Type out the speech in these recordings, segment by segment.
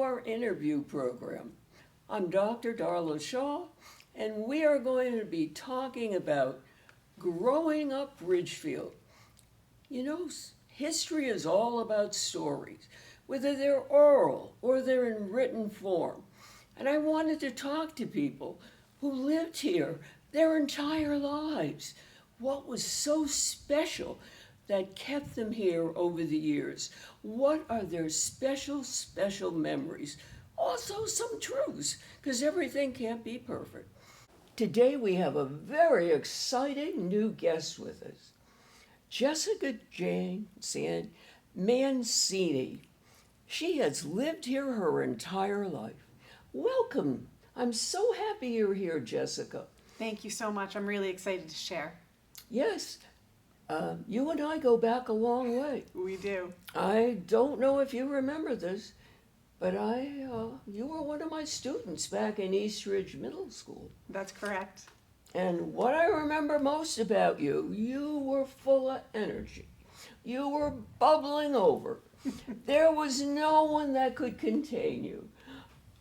our interview program. I'm Dr. Darla Shaw, and we are going to be talking about growing up Ridgefield. You know, history is all about stories, whether they're oral or they're in written form. And I wanted to talk to people who lived here their entire lives. What was so special that kept them here over the years? What are their special, special memories? Also some truths, because everything can't be perfect. Today we have a very exciting new guest with us. Jessica Jane Mancini. She has lived here her entire life. Welcome. I'm so happy you're here, Jessica. Thank you so much. I'm really excited to share. Yes, you and I go back a long way. We do. I don't know if you remember this, but you were one of my students back in East Ridge Middle School. That's correct. And what I remember most about you, you were full of energy. You were bubbling over. There was no one that could contain you.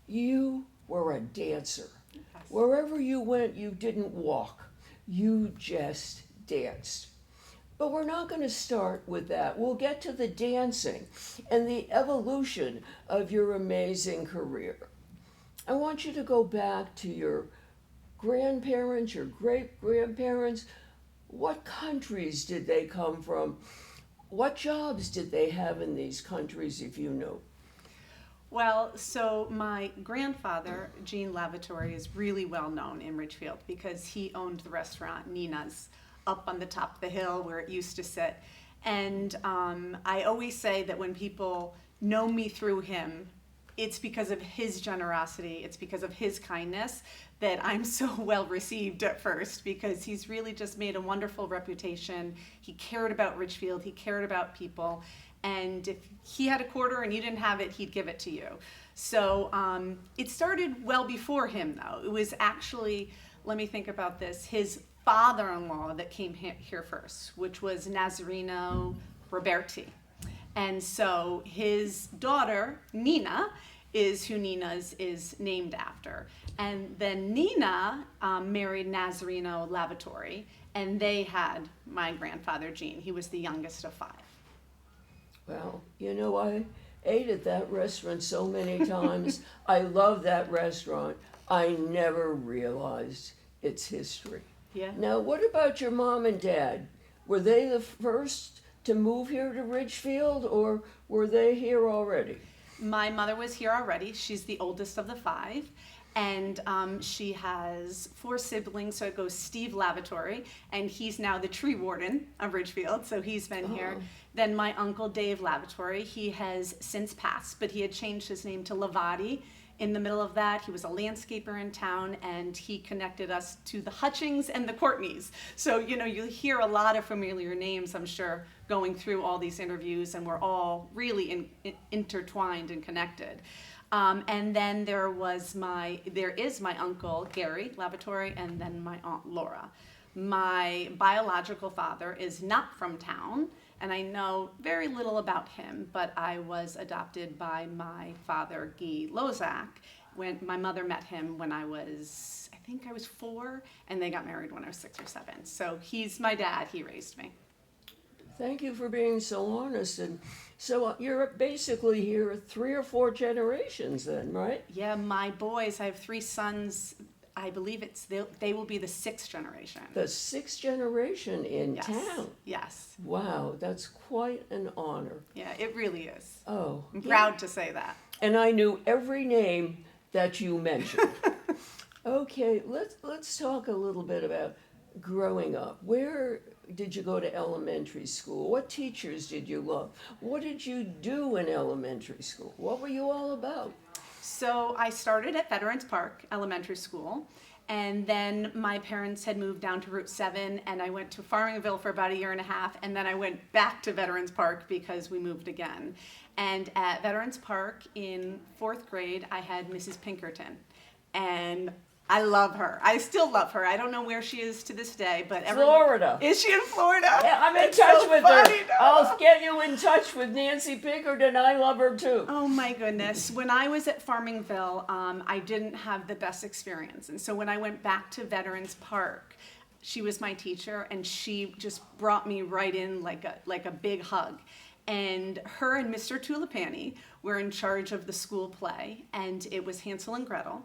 You were a dancer. Yes. Wherever you went, you didn't walk. You just danced. But we're not going to start with that. We'll get to the dancing and the evolution of your amazing career. I want you to go back to your grandparents, your great-grandparents. What countries did they come from? What jobs did they have in these countries, if you know? Well, so my grandfather, Gene Lavatory, is really well known in Ridgefield because he owned the restaurant Nina's up on the top of the hill where it used to sit. And I always say that when people know me through him, it's because of his generosity, it's because of his kindness that I'm so well received at first, because he's really just made a wonderful reputation. He cared about Ridgefield, he cared about people, and if he had a quarter and you didn't have it, he'd give it to you. So it started well before him, though. It was actually, let me think about this, his father-in-law that came here first, which was Nazareno Roberti. And so his daughter, Nina, is who Nina's is named after. And then Nina married Nazareno Lavatory, and they had my grandfather, Gene. He was the youngest of 5. Well, you know, I ate at that restaurant so many times. I love that restaurant. I never realized its history. Yeah. Now, what about your mom and dad? Were they the first to move here to Ridgefield, or were they here already? My mother was here already. She's the oldest of the 5. And she has 4 siblings, so it goes Steve Lavatory, and he's now the tree warden of Ridgefield, so he's been here. Then my uncle Dave Lavatory, he has since passed, but he had changed his name to Lavati. In the middle of that, he was a landscaper in town, and he connected us to the Hutchings and the Courtneys. So, you know, you hear a lot of familiar names, I'm sure, going through all these interviews, and we're all really intertwined and connected. And then there is my uncle Gary Lavatory, and then my aunt Laura. My biological father is not from town, and I know very little about him, but I was adopted by my father, Guy Lozak, when my mother met him when I think I was 4, and they got married when I was 6 or 7. So he's my dad, he raised me. Thank you for being so honest. And so you're basically here 3 or 4 generations then, right? Yeah, my boys, I have 3 sons. I believe they will be the 6th generation. The 6th generation in town. Yes. Wow, that's quite an honor. Yeah, it really is. Oh. I'm proud to say that. And I knew every name that you mentioned. Okay, let's talk a little bit about growing up. Where did you go to elementary school? What teachers did you love? What did you do in elementary school? What were you all about? So I started at Veterans Park Elementary School, and then my parents had moved down to Route 7, and I went to Farmingville for about 1.5 years, and then I went back to Veterans Park because we moved again. And at Veterans Park in 4th grade, I had Mrs. Pinkerton. And I love her. I still love her. I don't know where she is to this day, but Florida. Is she in Florida? Yeah, I'm in That's touch so with funny, her. Donna. I'll get you in touch with Nancy Pinkerton. I love her too. Oh my goodness. When I was at Farmingville, I didn't have the best experience. And so when I went back to Veterans Park, she was my teacher and she just brought me right in like a big hug. And her and Mr. Tulipani were in charge of the school play, and it was Hansel and Gretel.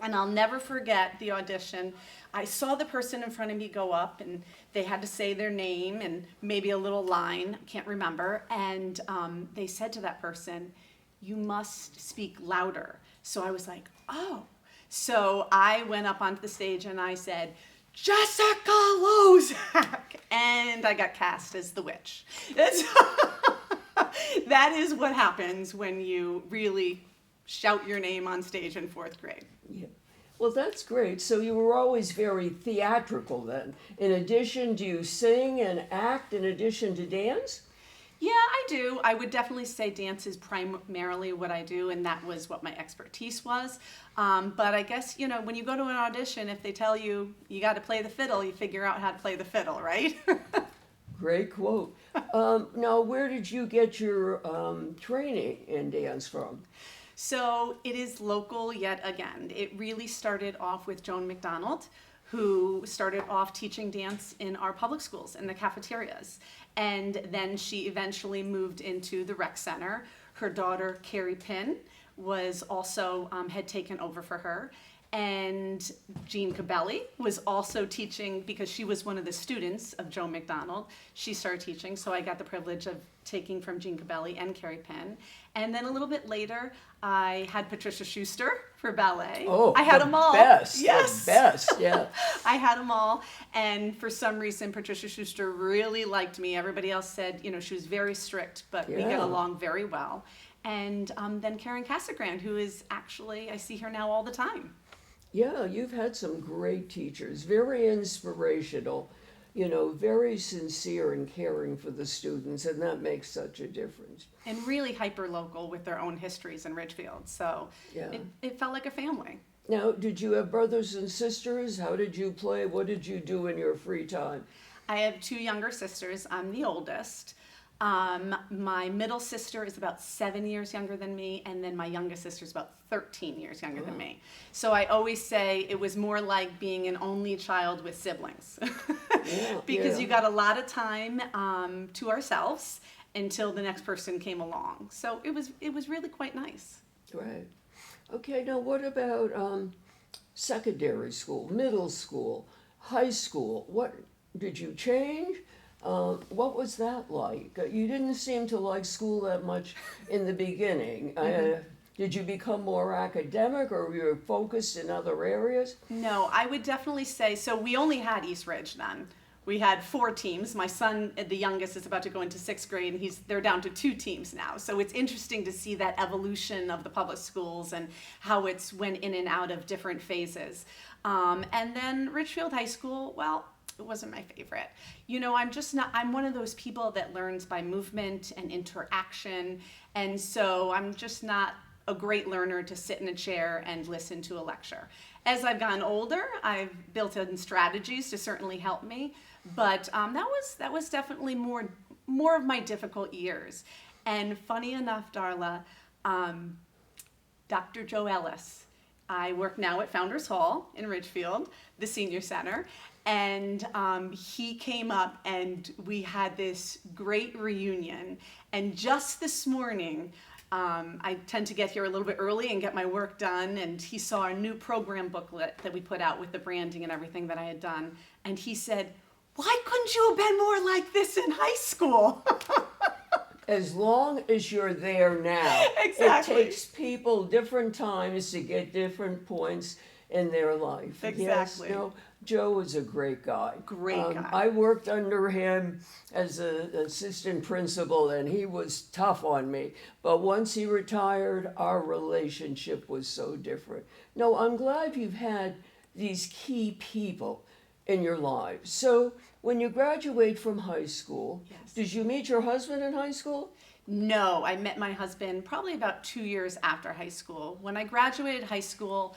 And I'll never forget the audition. I saw the person in front of me go up, and they had to say their name and maybe a little line, can't remember. And they said to that person, "You must speak louder." So I was like, oh. So I went up onto the stage and I said, "Jessica Lozak," and I got cast as the witch. That is what happens when you really shout your name on stage in 4th grade. Yeah. Well, that's great. So you were always very theatrical then. In addition, do you sing and act in addition to dance? Yeah, I do. I would definitely say dance is primarily what I do, and that was what my expertise was. But I guess, when you go to an audition, if they tell you you got to play the fiddle, you figure out how to play the fiddle, right? Great quote. Now, where did you get your training in dance from? So it is local yet again. It really started off with Joan McDonald, who started off teaching dance in our public schools, in the cafeterias. And then she eventually moved into the rec center. Her daughter, Carrie Pinn, was also, had taken over for her. And Jean Cabelli was also teaching because she was one of the students of Joan McDonald. She started teaching, so I got the privilege of taking from Jean Cabelli and Carrie Penn. And then a little bit later, I had Patricia Schuster for ballet. Oh, I had them all. Best, yes, the best, yeah. I had them all, and for some reason, Patricia Schuster really liked me. Everybody else said, she was very strict, but we get Yeah. along very well. And then Karen Casagrande, who is actually, I see her now all the time. Yeah, you've had some great teachers, very inspirational, very sincere and caring for the students, and that makes such a difference. And really hyper-local with their own histories in Ridgefield, so Yeah. it felt like a family. Now, did you have brothers and sisters? How did you play? What did you do in your free time? I have 2 younger sisters. I'm the oldest. My middle sister is about 7 years younger than me, and then my youngest sister is about 13 years younger than me. So I always say it was more like being an only child with siblings. Because you got a lot of time to ourselves until the next person came along. So it was really quite nice. Right. Okay, now what about secondary school, middle school, high school? What did you change? What was that like? You didn't seem to like school that much in the beginning. Did you become more academic, or were you focused in other areas? No, I would definitely say, so we only had East Ridge then. We had 4 teams. My son, the youngest, is about to go into 6th grade, and they're down to 2 teams now. So it's interesting to see that evolution of the public schools and how it's went in and out of different phases. And then Ridgefield High School, well, it wasn't my favorite. I'm one of those people that learns by movement and interaction. And so I'm just not a great learner to sit in a chair and listen to a lecture. As I've gotten older, I've built in strategies to certainly help me. But that was definitely more of my difficult years. And funny enough, Darla, Dr. Joe Ellis, I work now at Founders Hall in Ridgefield, the senior center. And he came up and we had this great reunion. And just this morning, I tend to get here a little bit early and get my work done. And he saw our new program booklet that we put out with the branding and everything that I had done. And he said, "Why couldn't you have been more like this in high school?" As long as you're there now. Exactly. It takes people different times to get different points in their life. Exactly. Yes, Joe was a great guy. Great guy. I worked under him as an assistant principal, and he was tough on me. But once he retired, our relationship was so different. No, I'm glad you've had these key people in your lives. So when you graduate from high school, Yes. did you meet your husband in high school? No, I met my husband probably about 2 years after high school. When I graduated high school,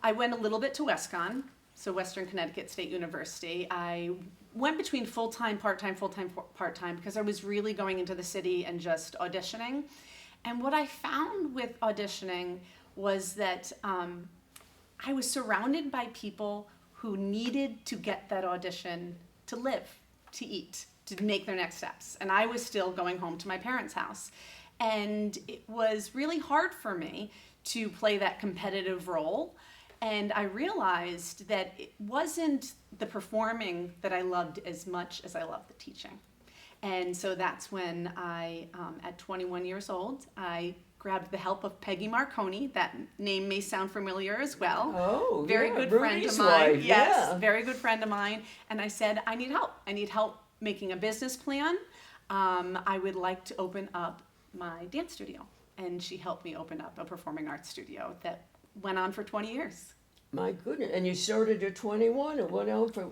I went a little bit to WestCon, so Western Connecticut State University. I went between full-time, part-time, full-time, part-time, because I was really going into the city and just auditioning. And what I found with auditioning was that I was surrounded by people who needed to get that audition to live, to eat, to make their next steps. And I was still going home to my parents' house. And it was really hard for me to play that competitive role. And I realized that it wasn't the performing that I loved as much as I loved the teaching. And so that's when I, at 21 years old, I grabbed the help of Peggy Marconi. That name may sound familiar as well. Oh, very yeah, good Rudy's friend of mine. wife, Yes, yeah. very good friend of mine. And I said, I need help. I need help making a business plan. I would like to open up my dance studio. And she helped me open up a performing arts studio that went on for 20 years. My goodness. And you started at 21 and went out for,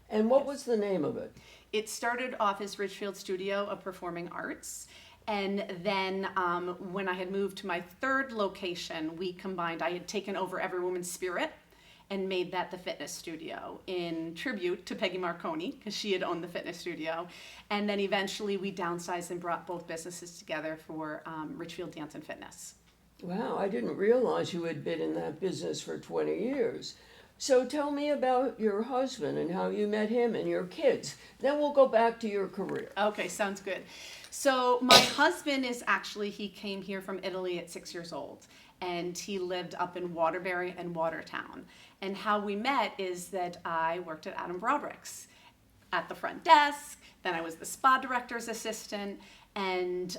and what was the name of it? It started off as Ridgefield Studio of Performing Arts. And then when I had moved to my third location, we combined, I had taken over Every Woman's Spirit and made that the fitness studio in tribute to Peggy Marconi, because she had owned the fitness studio. And then eventually we downsized and brought both businesses together for Ridgefield Dance and Fitness. Wow, I didn't realize you had been in that business for 20 years. So tell me about your husband and how you met him and your kids. Then we'll go back to your career. Okay, sounds good. So my husband is actually, he came here from Italy at 6 years old, and he lived up in Waterbury and Watertown. And how we met is that I worked at Adam Broderick's at the front desk, then I was the spa director's assistant, and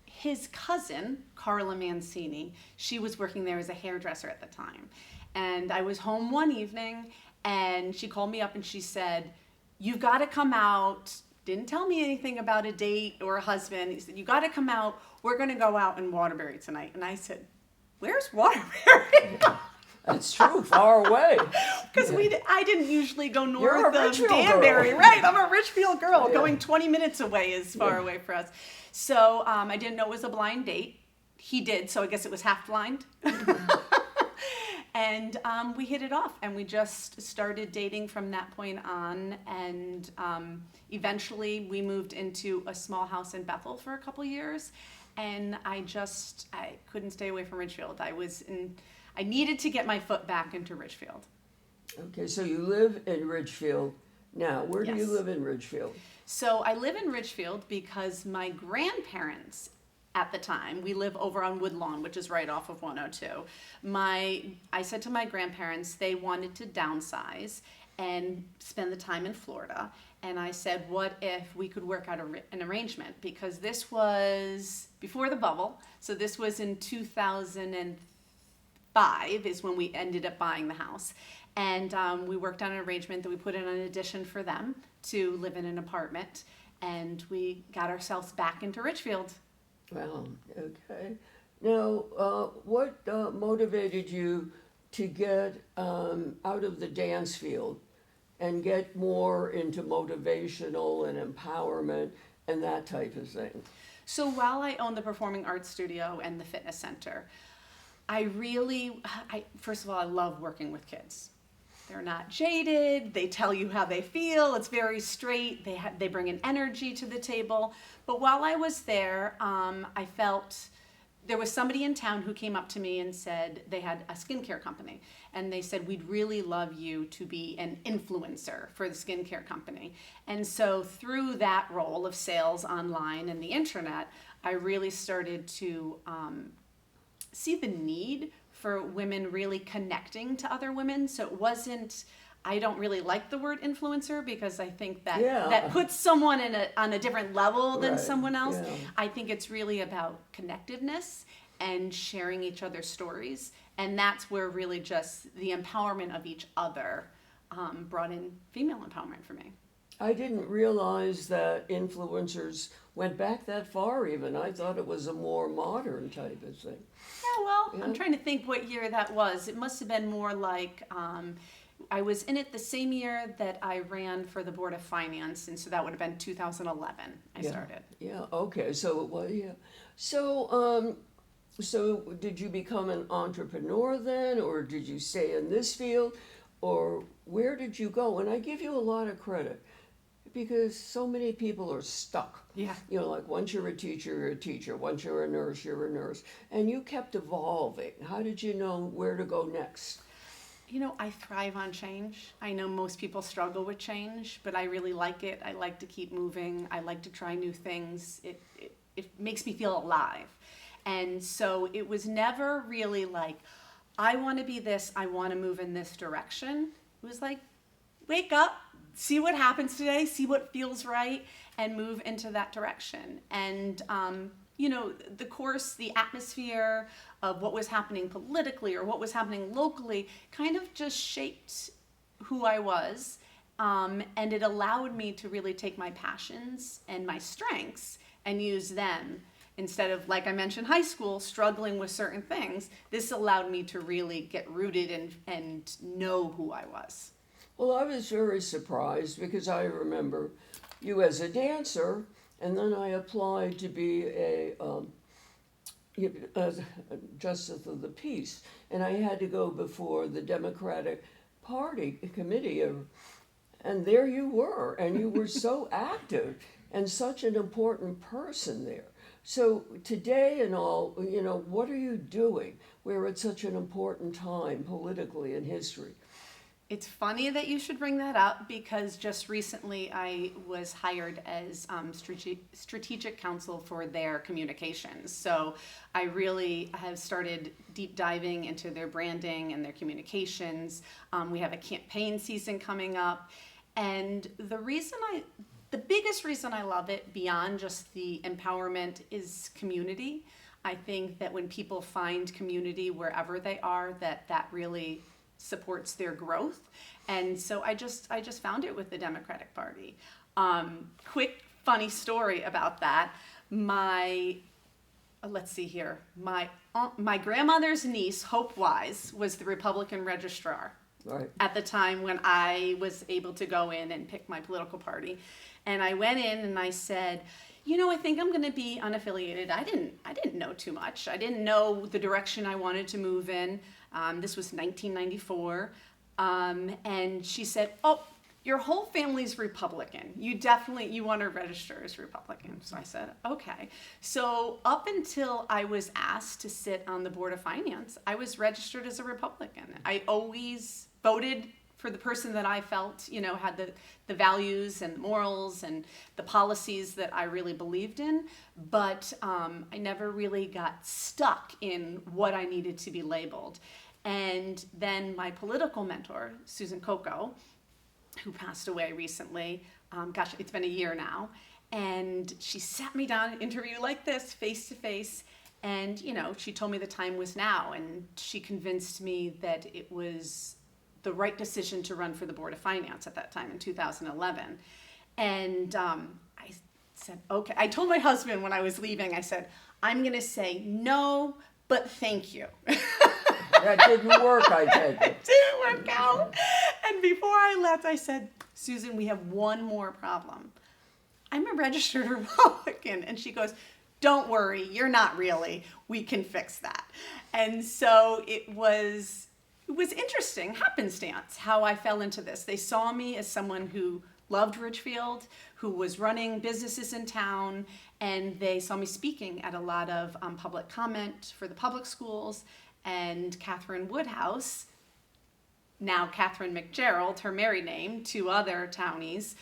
his cousin, Carla Mancini, she was working there as a hairdresser at the time. And I was home one evening, and she called me up and she said, "You've got to come out." Didn't tell me anything about a date or a husband. He said, "You got to come out. We're going to go out in Waterbury tonight." And I said, "Where's Waterbury?" That's true, far away. Because I didn't usually go You're a north of Ridgefield Danbury. girl. Right, I'm a Ridgefield girl. Yeah. Going 20 minutes away is far Yeah. away for us. So I didn't know it was a blind date. He did, so I guess it was half blind. And we hit it off, and we just started dating from that point on. And eventually we moved into a small house in Bethel for a couple years. And I couldn't stay away from Ridgefield. I needed to get my foot back into Ridgefield. Okay, so you live in Ridgefield now. Where do you Yes. live in Ridgefield? So I live in Ridgefield because my grandparents at the time, we live over on Woodlawn, which is right off of 102. I said to my grandparents they wanted to downsize and spend the time in Florida. And I said, what if we could work out an arrangement? Because this was before the bubble. So this was in 2005 is when we ended up buying the house. And we worked on an arrangement that we put in an addition for them to live in an apartment. And we got ourselves back into Ridgefield. Well, okay. Now, what motivated you to get out of the dance field and get more into motivational and empowerment and that type of thing? So while I own the Performing Arts Studio and the Fitness Center, first of all, I love working with kids. They're not jaded. They tell you how they feel. It's very straight. They bring an energy to the table. But while I was there, I felt there was somebody in town who came up to me and said they had a skincare company. And they said, "We'd really love you to be an influencer for the skincare company." And so through that role of sales online and the internet, I really started to see the need for women really connecting to other women. So it wasn't, I don't really like the word influencer because I think that that puts someone on a different level than Right, someone else. yeah. I think it's really about connectiveness and sharing each other's stories. And that's where really just the empowerment of each other brought in female empowerment for me. I didn't realize that influencers went back that far even. I thought it was a more modern type of thing. Yeah, well, Yeah. I'm trying to think what year that was. It must have been more like, I was in it the same year that I ran for the Board of Finance, and so that would have been 2011 I Yeah. started. Yeah, okay, so it was, yeah. So, So did you become an entrepreneur then, or did you stay in this field, or where did you go? And I give you a lot of credit because so many people are stuck. Yeah. You know, like once you're a teacher, you're a teacher. Once you're a nurse, you're a nurse. And you kept evolving. How did you know where to go next? You know, I thrive on change. I know most people struggle with change, but I really like it. I like to keep moving. I like to try new things. It makes me feel alive. And so it was never really like, I want to be this, I want to move in this direction. It was like, wake up, see what happens today, see what feels right, and move into that direction. And, you know, the course, the atmosphere of what was happening politically or what was happening locally kind of just shaped who I was. And it allowed me to really take my passions and my strengths and use them instead of, like I mentioned, high school, struggling with certain things. This allowed me to really get rooted and know who I was. Well, I was very surprised because I remember you as a dancer, and then I applied to be a justice of the peace, and I had to go before the Democratic Party committee, and there you were, and you were so active and such an important person there. So today and all, you know, what are you doing? We're at such an important time politically in history. It's funny that you should bring that up because just recently I was hired as strategic counsel for their communications. So I really have started deep diving into their branding and their communications. We have a campaign season coming up. And the biggest reason I love it beyond just the empowerment is community. I think that when people find community wherever they are, that really supports their growth. And so I just found it with the Democratic Party. Quick funny story about that. Let's see here. My grandmother's niece, Hope Wise, was the Republican registrar. Right. At the time when I was able to go in and pick my political party. And I went in and I said, you know, I think I'm going to be unaffiliated. I didn't know too much. I didn't know the direction I wanted to move in. This was 1994. And she said, oh, your whole family's Republican. You want to register as Republican. So I said, okay. So up until I was asked to sit on the Board of Finance, I was registered as a Republican. I always voted for the person that I felt, you know, had the values and morals and the policies that I really believed in. But I never really got stuck in what I needed to be labeled. And then my political mentor, Susan Coco, who passed away recently, it's been a year now, and she sat me down in an interview like this, face to face, and, you know, she told me the time was now, and she convinced me that it was the right decision to run for the Board of Finance at that time in 2011. And I said, okay. I told my husband when I was leaving, I said, I'm going to say no, but thank you. That didn't work, I take it. It didn't work out. And before I left, I said, Susan, we have one more problem. I'm a registered Republican. And she goes, don't worry, you're not really. We can fix that. And so it was interesting, happenstance, how I fell into this. They saw me as someone who loved Ridgefield, who was running businesses in town, and they saw me speaking at a lot of public comment for the public schools. And Catherine Woodhouse, now Catherine McGerald, her married name, two other townies,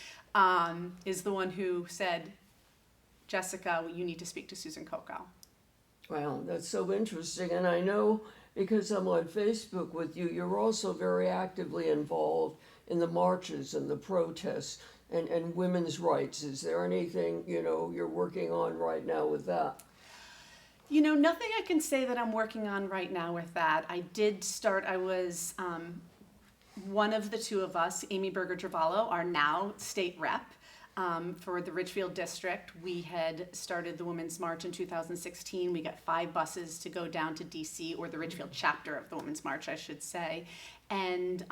is the one who said, Jessica, you need to speak to Susan Coco. Wow, that's so interesting. And I know because I'm on Facebook with you, you're also very actively involved in the marches and the protests and women's rights. Is there anything, you know, you're working on right now with that? You know, nothing I can say that I'm working on right now with that. I was one of the two of us, Amy Berger-Travallo, our now state rep for the Ridgefield district. We had started the Women's March in 2016. We got 5 buses to go down to DC, or the Ridgefield chapter of the Women's March, I should say. And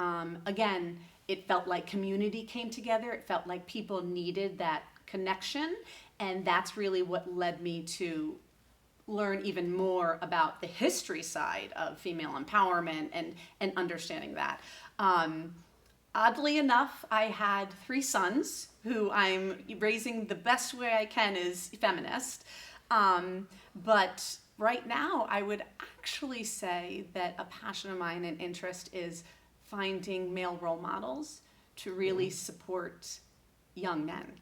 again, it felt like community came together. It felt like people needed that connection. And that's really what led me to learn even more about the history side of female empowerment and understanding that. Oddly enough, I had 3 sons who I'm raising the best way I can as feminist. But right now, I would actually say that a passion of mine and interest is finding male role models to really support young men.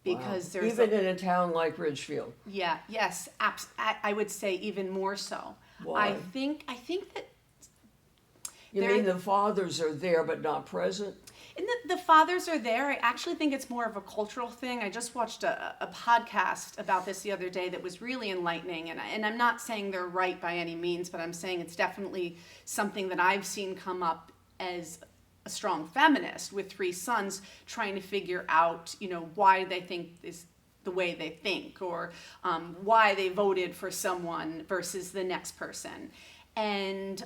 Because Wow. there's Even in a town like Ridgefield. yeah, yes, I would say even more so. Why? I think that You there- mean the fathers are there but not present? and the fathers are there. I actually think it's more of a cultural thing. I just watched a podcast about this the other day that was really enlightening. And I'm not saying they're right by any means, but I'm saying it's definitely something that I've seen come up as a strong feminist with 3 sons trying to figure out, why they think is the way they think, or why they voted for someone versus the next person. And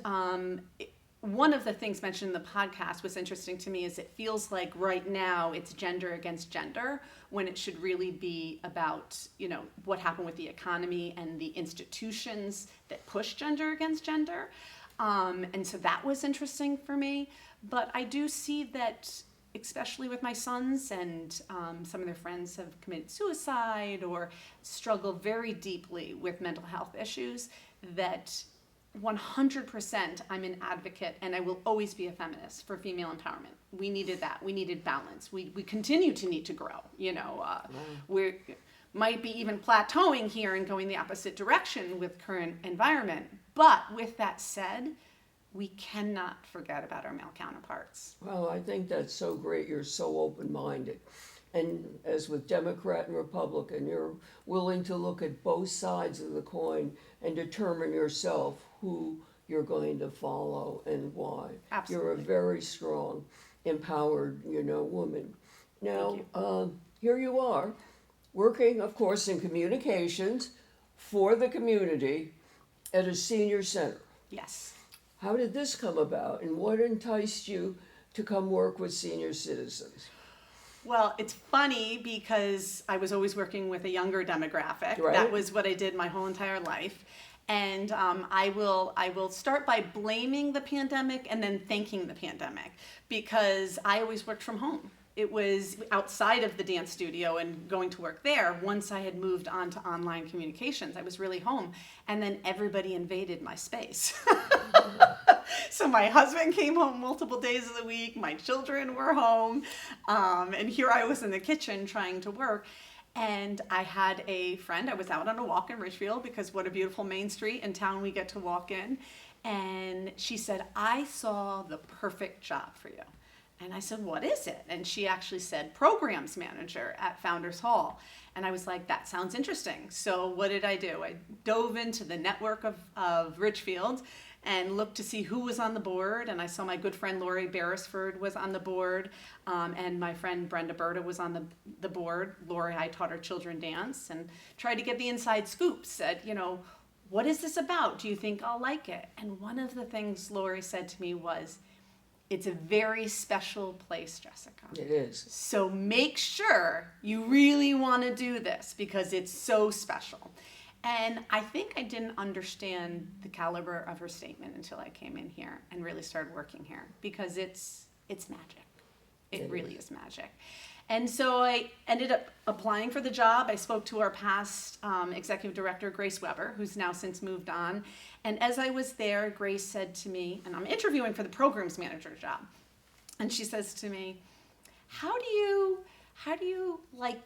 one of the things mentioned in the podcast was interesting to me is it feels like right now it's gender against gender when it should really be about, what happened with the economy and the institutions that push gender against gender. And so that was interesting for me. But I do see that, especially with my sons and some of their friends have committed suicide or struggle very deeply with mental health issues, that 100% I'm an advocate, and I will always be a feminist for female empowerment. We needed that. We needed balance. We continue to need to grow. We might be even plateauing here and going the opposite direction with current environment. But with that said, we cannot forget about our male counterparts. Well, I think that's so great. You're so open-minded. And as with Democrat and Republican, you're willing to look at both sides of the coin and determine yourself who you're going to follow and why. Absolutely. You're a very strong, empowered, woman. Now, Thank here you are, working, of course, in communications for the community at a senior center. Yes. How did this come about, and what enticed you to come work with senior citizens? Well, it's funny because I was always working with a younger demographic. Right. That was what I did my whole entire life. And I will start by blaming the pandemic and then thanking the pandemic, because I always worked from home. It was outside of the dance studio and going to work there. Once I had moved on to online communications, I was really home. And then everybody invaded my space. So my husband came home multiple days of the week. My children were home. And here I was in the kitchen trying to work. And I had a friend. I was out on a walk in Ridgefield, because what a beautiful main street in town we get to walk in. And she said, I saw the perfect job for you. And I said, what is it? And she actually said, programs manager at Founders Hall. And I was like, that sounds interesting. So what did I do? I dove into the network of Ridgefield and looked to see who was on the board. And I saw my good friend Lori Beresford was on the board. And my friend Brenda Berta was on the board. Lori, I taught her children dance and tried to get the inside scoop. Said, what is this about? Do you think I'll like it? And one of the things Lori said to me was, it's a very special place, Jessica. It is. So make sure you really want to do this, because it's so special. And I think I didn't understand the caliber of her statement until I came in here and really started working here, because it's magic. It really is magic. And so I ended up applying for the job. I spoke to our past executive director, Grace Weber, who's now since moved on. And as I was there, Grace said to me, and I'm interviewing for the programs manager job, and she says to me, how do you like,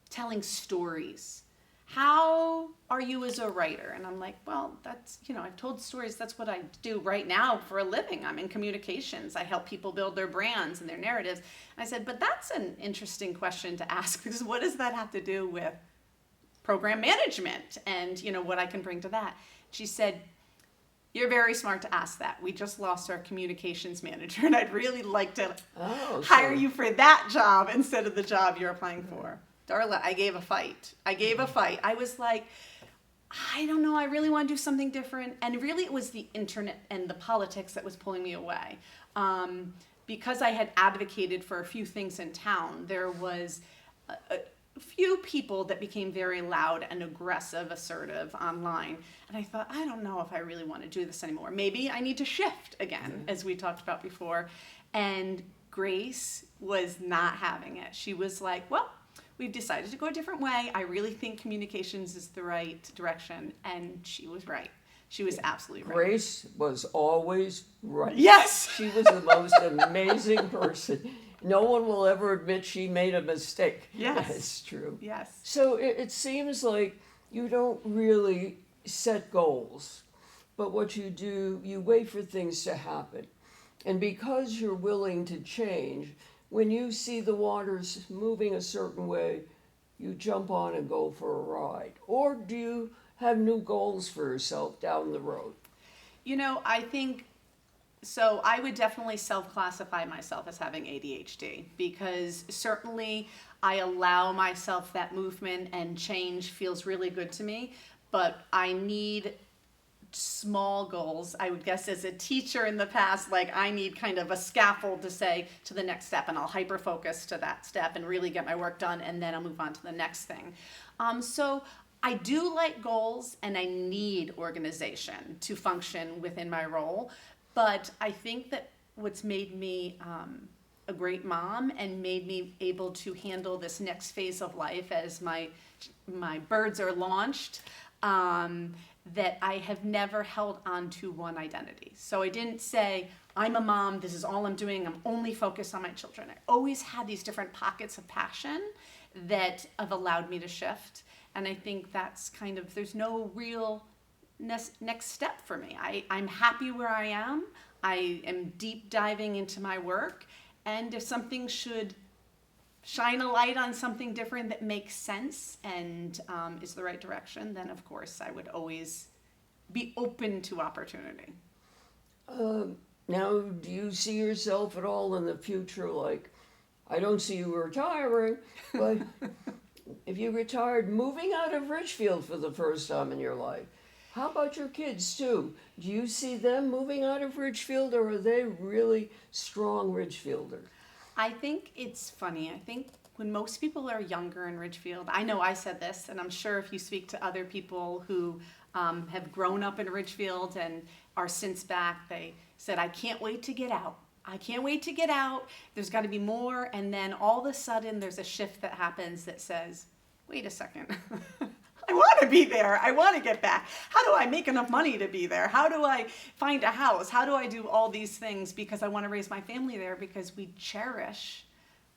telling stories? How are you as a writer? And I'm like, well, that's, I've told stories. That's what I do right now for a living. I'm in communications. I help people build their brands and their narratives. And I said, but that's an interesting question to ask, because what does that have to do with program management and, what I can bring to that? She said, you're very smart to ask that. We just lost our communications manager, and I'd really like to hire you for that job instead of the job you're applying for. Darla, I gave a fight. I was like, I don't know, I really want to do something different. And really it was the internet and the politics that was pulling me away. Because I had advocated for a few things in town, there was few people that became very loud and aggressive, assertive online. And I thought, I don't know if I really want to do this anymore. Maybe I need to shift again, as we talked about before. And Grace was not having it. She was like, well, we've decided to go a different way. I really think communications is the right direction. And she was right. She was absolutely right. Grace was always right. Yes! She was the most amazing person. No one will ever admit she made a mistake. Yes. That's true. Yes. So it seems like you don't really set goals, but what you do, you wait for things to happen. And because you're willing to change, when you see the waters moving a certain way, you jump on and go for a ride. Or do you have new goals for yourself down the road? You know, I think, so I would definitely self-classify myself as having ADHD, because certainly I allow myself that movement, and change feels really good to me, but I need small goals. I would guess as a teacher in the past, like I need kind of a scaffold to say to the next step, and I'll hyper focus to that step and really get my work done, and then I'll move on to the next thing. So I do like goals, and I need organization to function within my role, but I think that what's made me a great mom and made me able to handle this next phase of life as my birds are launched, that I have never held on to one identity. So I didn't say, I'm a mom, this is all I'm doing, I'm only focused on my children. I always had these different pockets of passion that have allowed me to shift. And I think that's kind of, there's no real next step for me. I'm happy where I am. I am deep diving into my work. And if something should shine a light on something different that makes sense and is the right direction, then of course I would always be open to opportunity. Now, do you see yourself at all in the future? Like, I don't see you retiring, but if you retired, moving out of Ridgefield for the first time in your life. How about your kids too? Do you see them moving out of Ridgefield, or are they really strong Ridgefielders? I think it's funny. I think when most people are younger in Ridgefield, I know I said this, and I'm sure if you speak to other people who have grown up in Ridgefield and are since back, they said, I can't wait to get out. I can't wait to get out. There's got to be more. And then all of a sudden there's a shift that happens that says, wait a second. I want to be there. I want to get back. How do I make enough money to be there? How do I find a house? How do I do all these things? Because I want to raise my family there, because we cherish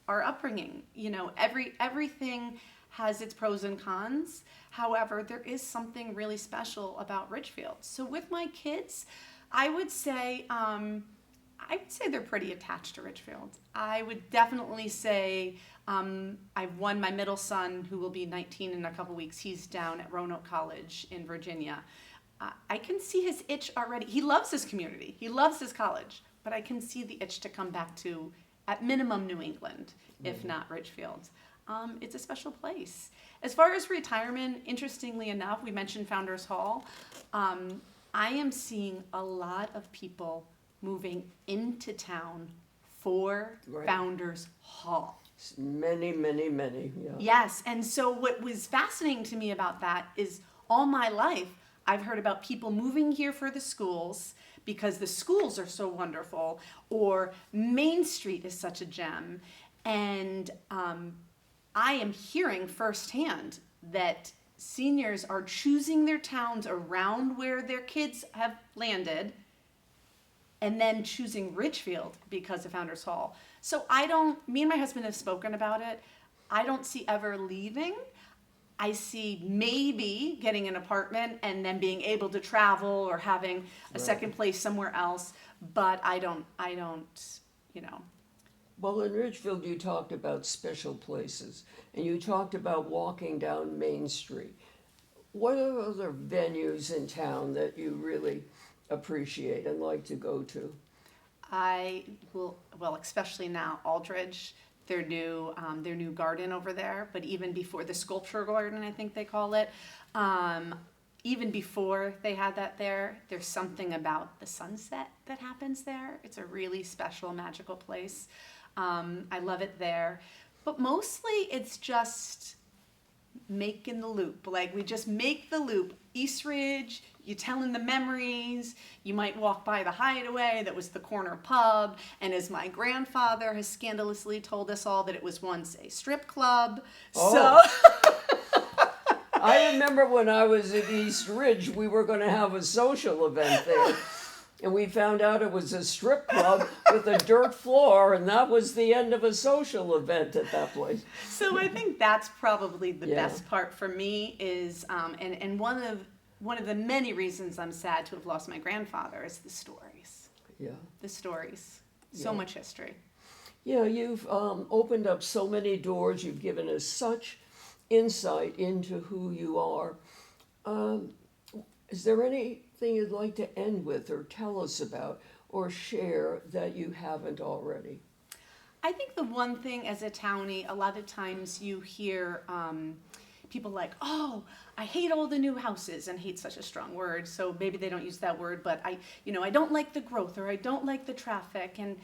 our upbringing. You know, everything has its pros and cons. However, there is something really special about Ridgefield. So with my kids, I would say they're pretty attached to Ridgefield. I would definitely say I've won my middle son, who will be 19 in a couple weeks. He's down at Roanoke College in Virginia. I can see his itch already. He loves his community. He loves his college. But I can see the itch to come back to, at minimum, New England, if not Ridgefield. It's a special place. As far as retirement, interestingly enough, we mentioned Founders Hall. I am seeing a lot of people moving into town for Founders Hall. Many, many, many. Yeah. Yes, and so what was fascinating to me about that is all my life I've heard about people moving here for the schools because the schools are so wonderful, or Main Street is such a gem. And I am hearing firsthand that seniors are choosing their towns around where their kids have landed, and then choosing Ridgefield because of Founders Hall. So me and my husband have spoken about it. I don't see ever leaving. I see maybe getting an apartment and then being able to travel or having a second place somewhere else. But I don't, you know. Well, in Ridgefield, you talked about special places, and you talked about walking down Main Street. What are other venues in town that you really appreciate and like to go to? Especially now, Aldridge, their new garden over there, but even before, the sculpture garden, I think they call it, even before they had that there's something about the sunset that happens there. It's a really special, magical place. I love it there. But mostly it's just making the loop. Like, we just make the loop. East Ridge, you telling the memories. You might walk by the Hideaway that was the corner pub. And as my grandfather has scandalously told us all, that it was once a strip club. Oh. So I remember when I was at East Ridge, we were going to have a social event there. And we found out it was a strip club with a dirt floor, and that was the end of a social event at that place. So I think that's probably the Yeah. best part for me is, and one of the many reasons I'm sad to have lost my grandfather is the stories. Yeah. The stories. So Yeah. much history. Yeah, you've opened up so many doors. You've given us such insight into who you are. Is there anything you'd like to end with or tell us about or share that you haven't already? I think the one thing as a townie, a lot of times you hear people like, oh, I hate all the new houses, and hate's such a strong word, so maybe they don't use that word, but I don't like the growth, or I don't like the traffic, and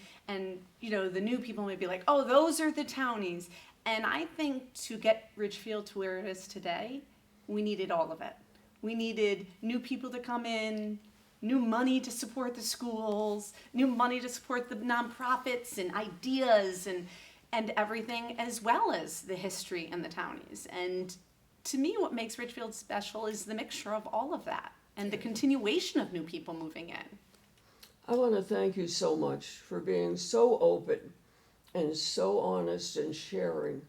the new people may be like, oh, those are the townies. And I think to get Ridgefield to where it is today, we needed all of it. We needed new people to come in, new money to support the schools, new money to support the nonprofits and ideas and everything, as well as the history and the townies. And to me, what makes Ridgefield special is the mixture of all of that and the continuation of new people moving in. I want to thank you so much for being so open and so honest and sharing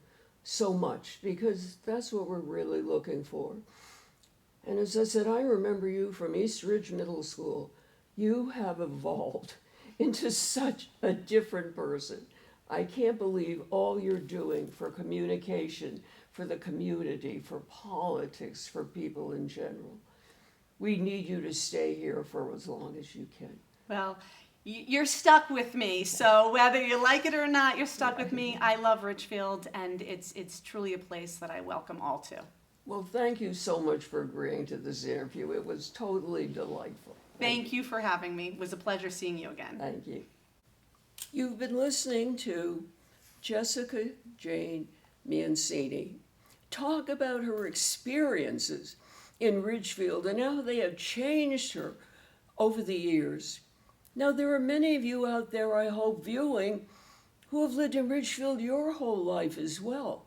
so much, because that's what we're really looking for. And as I said, I remember you from East Ridge Middle School. You have evolved into such a different person. I can't believe all you're doing for communication, for the community, for politics, for people in general. We need you to stay here for as long as you can. Well, you're stuck with me, so whether you like it or not, you're stuck with me. I love Ridgefield, and it's truly a place that I welcome all to. Well, thank you so much for agreeing to this interview. It was totally delightful. Thank you for having me. It was a pleasure seeing you again. Thank you. You've been listening to Jessica Jane Mancini talk about her experiences in Ridgefield and how they have changed her over the years. Now, there are many of you out there, I hope, viewing, who have lived in Ridgefield your whole life as well.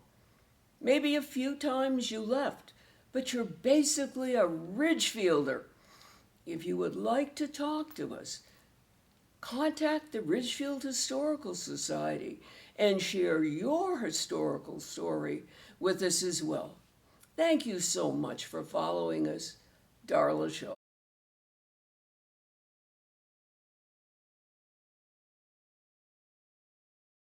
Maybe a few times you left, but you're basically a Ridgefielder. If you would like to talk to us, contact the Ridgefield Historical Society and share your historical story with us as well. Thank you so much for following us. Darla Shaw.